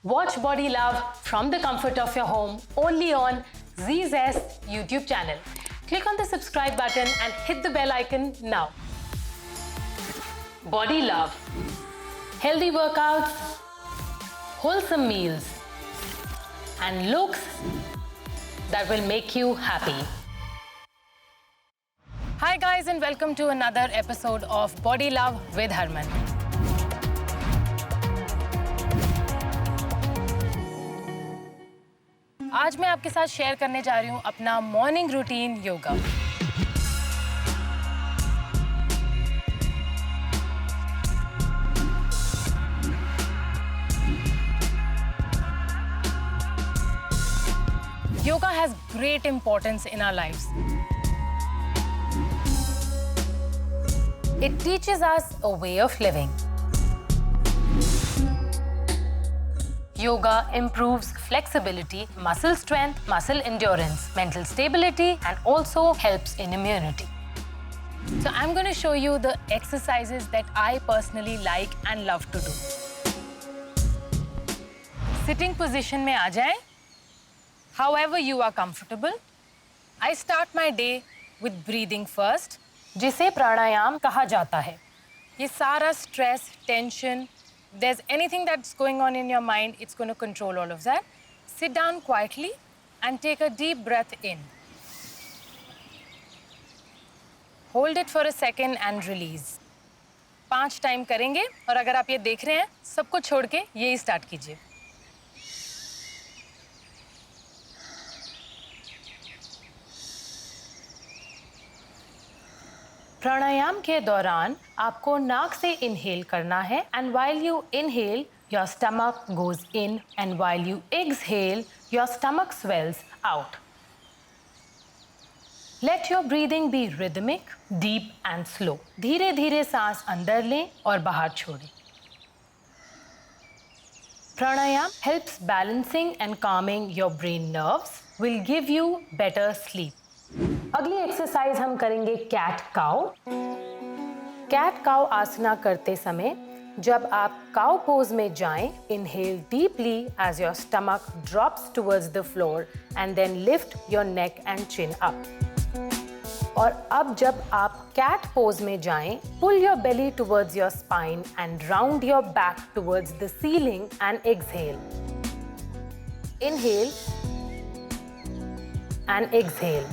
Watch Body Love from the comfort of your home only on ZZest YouTube channel. Click on the subscribe button and hit the bell icon now. Body Love. Healthy workouts, wholesome meals, and looks that will make you happy. Hi guys and welcome to another episode of Body Love with Harman. आज मैं आपके साथ share करने जा रही हूँ अपना morning routine yoga. Yoga has great importance in our lives. It teaches us a way of living. Yoga improves flexibility, muscle strength, muscle endurance, mental stability, and also helps in immunity. So I'm going to show you the exercises that I personally like and love to do. Sitting position में आ जाएं. However you are comfortable. I start my day with breathing first, जिसे प्राणायाम कहा जाता है. ये सारा stress, tension, there's anything that's going on in your mind, it's going to control all of that. Sit down quietly and take a deep breath in. Hold it for a second and release. 5 time करेंगे और अगर आप ये देख रहे हैं, सबको छोड़ के यही स्टार्ट कीजिए. प्राणायाम के दौरान आपको नाक से इनहेल करना है and while you inhale, your stomach goes in and while you exhale, your stomach swells out. Let your breathing be rhythmic, deep and slow. धीरे धीरे सांस अंदर लें और बाहर छोड़ें. Pranayam helps balancing and calming your brain nerves, will give you better sleep. अगली exercise हम करेंगे cat cow. Cat cow asana करते समय जब आप काउ पोज में जाएं, inhale deeply as your stomach drops towards the floor and then lift your neck and chin up. और अब जब आप कैट पोज में जाएं, pull your belly towards your spine and round your back towards the ceiling and exhale. Inhale and exhale.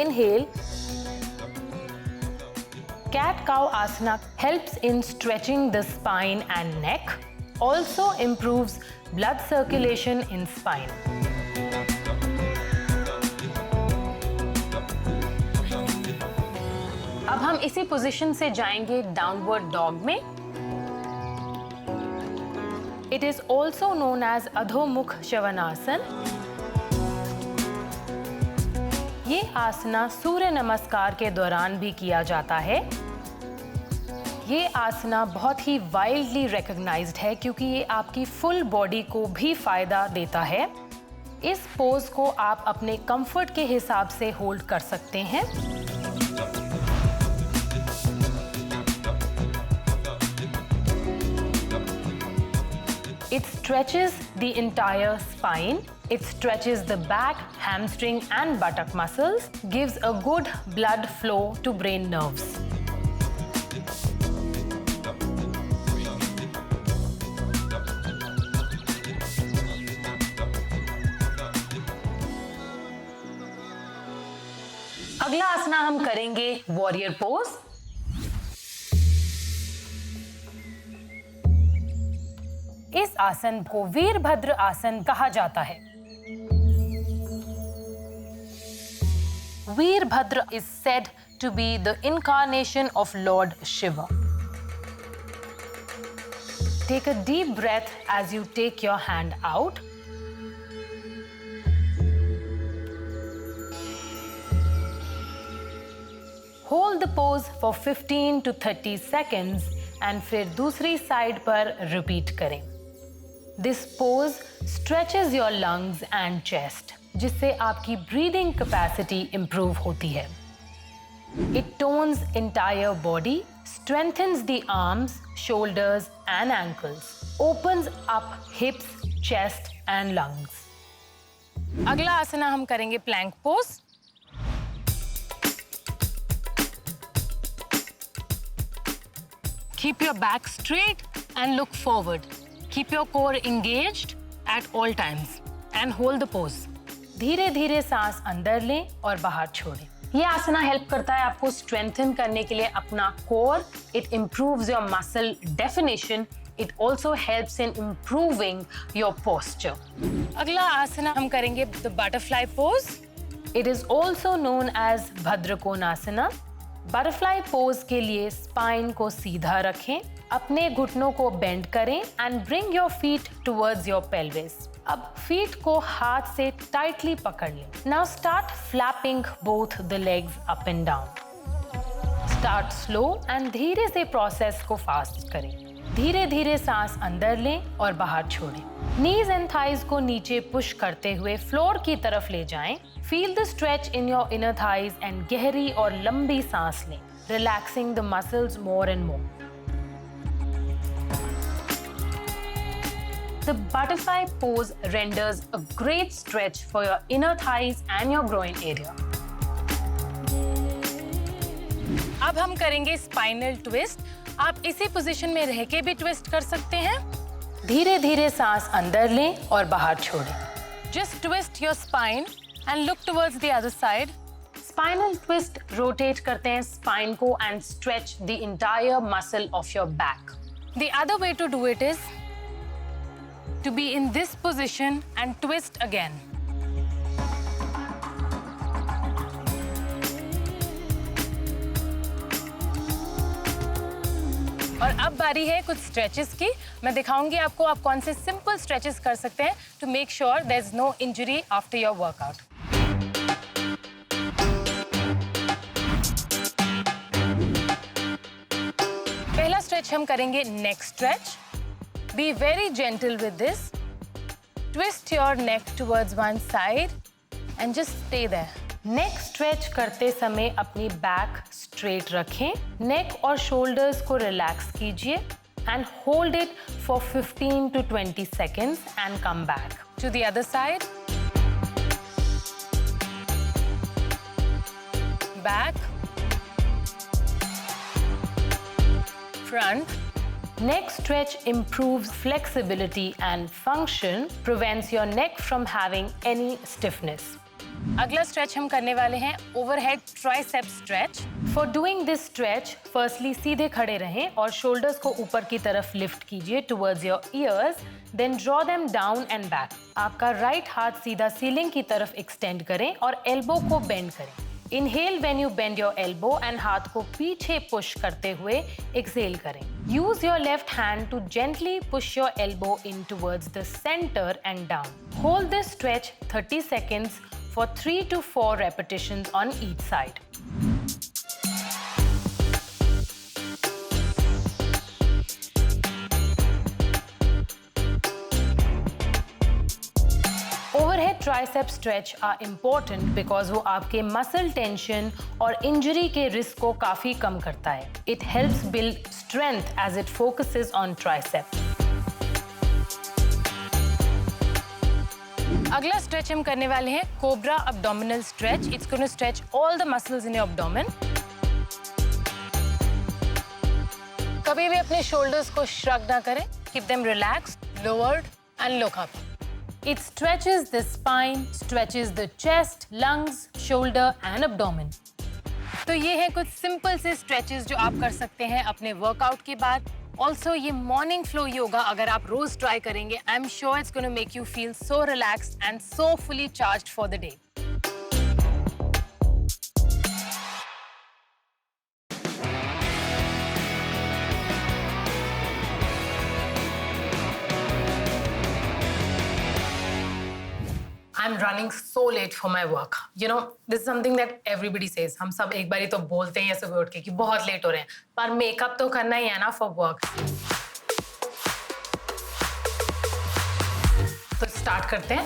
Inhale. Cat-cow asana helps in stretching the spine and neck. Also improves blood circulation in spine. अब हम इसी position से जाएंगे downward dog में. It is also known as अधोमुख शवनासन. ये आसना सूर्य नमस्कार के दौरान भी किया जाता है. ये आसना बहुत ही वाइडली रिकॉग्नाइज्ड है क्योंकि ये आपकी फुल बॉडी को भी फायदा देता है. इस पोज को आप अपने कंफर्ट के हिसाब से होल्ड कर सकते हैं. It stretches the entire spine. It stretches the back, hamstring and buttock muscles, gives a good blood flow to brain nerves. अगला आसना हम करेंगे वॉरियर पोज. इस आसन को वीरभद्र आसन कहा जाता है. Virbhadra is said to be the incarnation of Lord Shiva. Take a deep breath as you take your hand out. Hold the pose for 15 to 30 seconds and फिर दूसरी साइड पर रिपीट करें. This pose stretches your lungs and chest, जिससे आपकी breathing capacity improve होती है. It tones entire body, strengthens the arms, shoulders and ankles, opens up hips, chest and lungs. अगला आसना हम करेंगे plank pose. Keep your back straight and look forward. Keep your core engaged at all times and hold the pose. धीरे धीरे सांस अंदर लें और बाहर छोड़ें। ये आसना हेल्प करता है आपको स्ट्रेंथन करने के लिए अपना core. It improves your muscle definition. It also helps in improving your posture. अगला आसना हम करेंगे the butterfly pose. It is also known as Bhadrakonasana. Butterfly pose के लिए स्पाइन को सीधा रखें, अपने घुटनों को बेंड करें and bring your feet towards your pelvis. अब फीट को हाथ से टाइटली पकड़ लें। Now start flapping both the legs up and down. Start slow and धीरे से प्रोसेस को फास्ट करें। धीरे धीरे सांस अंदर लें और बाहर छोड़ें। नीज एंड थाइज को नीचे पुश करते हुए फ्लोर की तरफ ले जाएं। Feel the stretch in your inner thighs and गहरी और लंबी सांस लें, relaxing the muscles more and more. The butterfly pose renders a great stretch for your inner thighs and your groin area. अब हम करेंगे स्पाइनल ट्विस्ट। आप इसी पोजीशन में रह के भी ट्विस्ट कर सकते हैं। धीरे धीरे सांस अंदर लें और बाहर छोड़ें। Just twist your spine and look towards the other side. Spinal twist rotate करते हैं spine को and stretch the entire muscle of your back. The other way to do it is to be in this position and twist again. और अब बारी है कुछ stretches की। मैं दिखाऊंगी आपको आप कौन से सिंपल स्ट्रेचेस कर सकते हैं to make sure there is no injury after your workout. पहला स्ट्रेच हम करेंगे neck stretch. Be very gentle with this. Twist your neck towards one side and just stay there. Neck stretch करते समय अपनी back straight रखें, नेक और shoulders को relax कीजिए and hold it for 15 to 20 seconds and come back. To the other side. Back. Front. Neck stretch improves flexibility and function, prevents your neck from having any stiffness. अगला stretch हम करने वाले हैं overhead tricep stretch. For doing this stretch firstly सीधे खड़े रहें और shoulders को ऊपर की तरफ लिफ्ट कीजिए towards your ears, then draw them down and back. आपका राइट हाथ सीधा सीलिंग की तरफ एक्सटेंड करें और एल्बो को बेंड करें। Inhale when you bend your elbow and हाथ को पीछे पुश करते हुए exhale करें। Use your left hand to gently push your elbow in towards the center and down. Hold this stretch 30 seconds for 3 to 4 repetitions on each side. Overhead tricep stretch are important because वो आपके muscle tension और injury के risk को काफी कम करता है। It helps build strength as it focuses on tricep. अगला stretch हम करने वाले हैं cobra abdominal stretch. It's going to stretch all the muscles in your abdomen. कभी भी अपने shoulders को shrug ना करें. Keep them relaxed, lowered and look up. It stretches the spine, stretches the chest, lungs, shoulder and abdomen. तो ये है कुछ सिंपल से स्ट्रेचेस जो आप कर सकते हैं अपने वर्कआउट के बाद। ऑल्सो ये मॉर्निंग फ्लो योगा अगर आप रोज ट्राई करेंगे, I am sure it's gonna make you feel so relaxed and so fully charged for the day. I'm running so late for my work. You know, this is something that everybody says. हम सब एक बारी तो बोलते हैं सुबह उठ के कि बहुत लेट हो रहे हैं, पर मेकअप तो करना ही है ना for work. तो स्टार्ट करते हैं.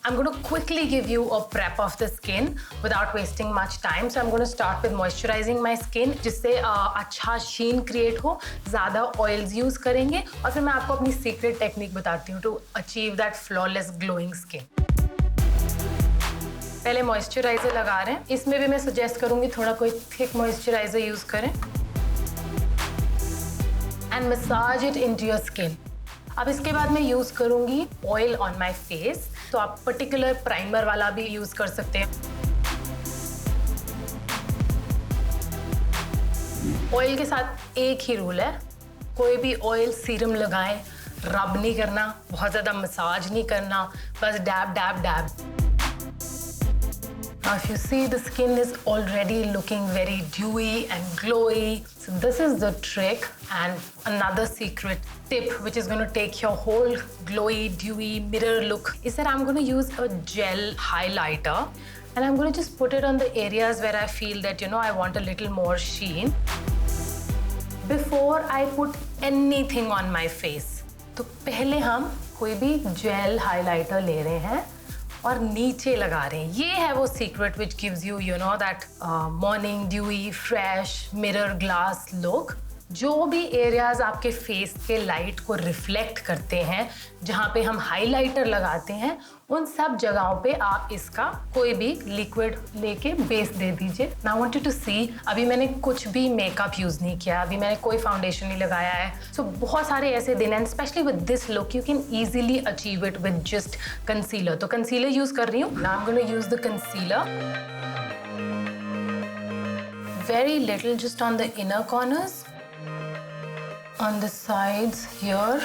I'm going to quickly give you a prep of the skin without wasting much time. So I'm going to start with moisturizing my skin जिससे अच्छा sheen create हो. ज़्यादा oils use करेंगे और फिर मैं आपको अपनी secret technique बताती हूँ to achieve that flawless glowing skin. पहले मॉइस्चराइजर लगा रहे हैं. इसमें भी मैं सजेस्ट करूंगी थोड़ा कोई थिक मॉइस्चराइजर यूज करें. And massage it into your skin. अब इसके बाद मैं यूज करूंगी ऑयल ऑन माय फेस. तो आप पर्टिकुलर प्राइमर वाला भी यूज कर सकते हैं. ऑयल के साथ एक ही रूल है, कोई भी ऑयल सीरम लगाएं, रब नहीं करना, बहुत ज्यादा मसाज नहीं करना, बस dab dab dab. Now if you see, the skin is already looking very dewy and glowy. So this is the trick, and another secret tip which is going to take your whole glowy, dewy mirror look is that I'm going to use a gel highlighter and I'm going to just put it on the areas where I feel that, you know, I want a little more sheen before I put anything on my face. तो पहले हम कोई भी gel highlighter ले रहे हैं और नीचे लगा रहे हैं. ये है वो secret which gives you you know that morning dewy fresh mirror glass look. जो भी एरियाज आपके फेस के लाइट को रिफ्लेक्ट करते हैं, जहाँ पे हम हाइलाइटर लगाते हैं, उन सब जगहों पे आप इसका कोई भी लिक्विड लेके बेस दे दीजिए. Now I want you to see. अभी मैंने कुछ भी मेकअप यूज नहीं किया, अभी मैंने कोई फाउंडेशन नहीं लगाया है. सो बहुत सारे ऐसे दिन हैं, specially with this look you can easily achieve it with just concealer. तो कंसीलर यूज कर रही हूँ. Now I am going to use the concealer very little just on the inner corners, on the sides here,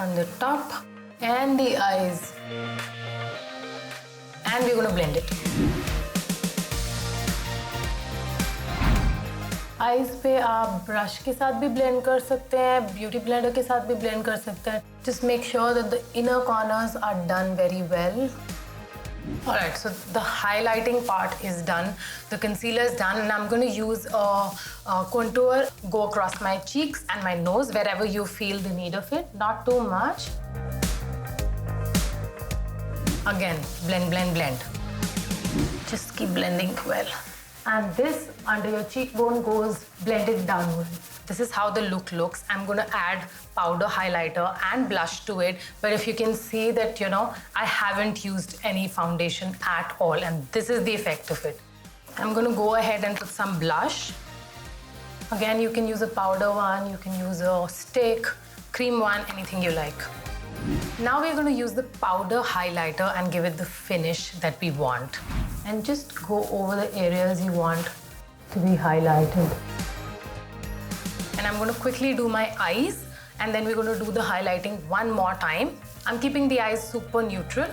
on the top and the eyes, and we're going to blend it. eyes पे आप brush के साथ भी blend कर सकते हैं, beauty blender के साथ भी blend कर सकते हैं. Just make sure that the inner corners are done very well. Alright, so the highlighting part is done, the concealer is done, and I'm going to use a contour, go across my cheeks and my nose wherever you feel the need of it, not too much. Again, blend, blend, blend. Just keep blending well. And this under your cheekbone goes blended downward. This is how the look looks. I'm going to add powder highlighter and blush to it, but if you can see that, you know, I haven't used any foundation at all, and this is the effect of it. I'm going to go ahead and put some blush. Again, you can use a powder one, you can use a stick, cream one, anything you like. Now we're going to use the powder highlighter and give it the finish that we want. And just go over the areas you want to be highlighted. And I'm going to quickly do my eyes, and then we're going to do the highlighting one more time. I'm keeping the eyes super neutral.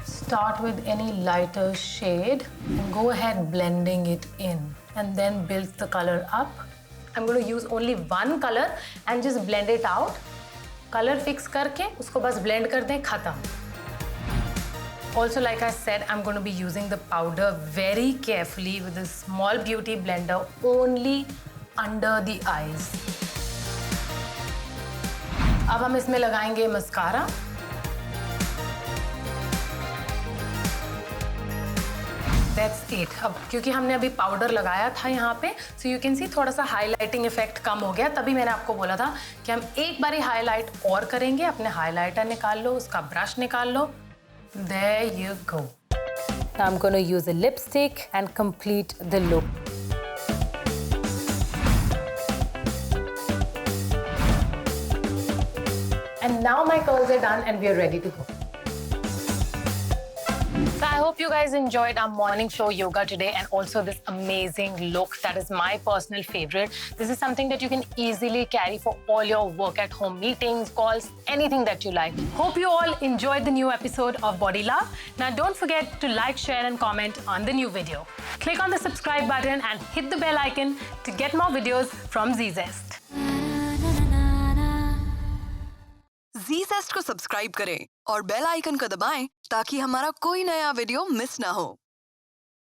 Start with any lighter shade and go ahead blending it in, and then build the color up. I'm going to use only one color and just blend it out. Color fix करके उसको बस blend कर दें, खत्म. Also, like I said, I'm going to be using the powder very carefully with a small beauty blender only under the eyes. अब हम इसमें लगाएंगे मस्कारा. That's it. अब क्योंकि हमने अभी पाउडर लगाया था यहाँ पे, so you can see थोड़ा सा हाईलाइटिंग इफेक्ट कम हो गया. तभी मैंने आपको बोला था कि हम एक बारी हाईलाइट और करेंगे. अपने हाईलाइटर निकाल लो, उसका ब्रश निकाल लो. There you go. Now I'm going to use a lipstick and complete the look. And now my curls are done and we are ready to go. So I hope you guys enjoyed our morning show yoga today, and also this amazing look that is my personal favorite. This is something that you can easily carry for all your work at home meetings, calls, anything that you like. Hope you all enjoyed the new episode of Body Love. Now don't forget to like, share and comment on the new video. Click on the subscribe button and hit the bell icon to get more videos from Zest. Zest को subscribe करें और bell icon को दबाएं ताकि हमारा कोई नया video miss ना हो.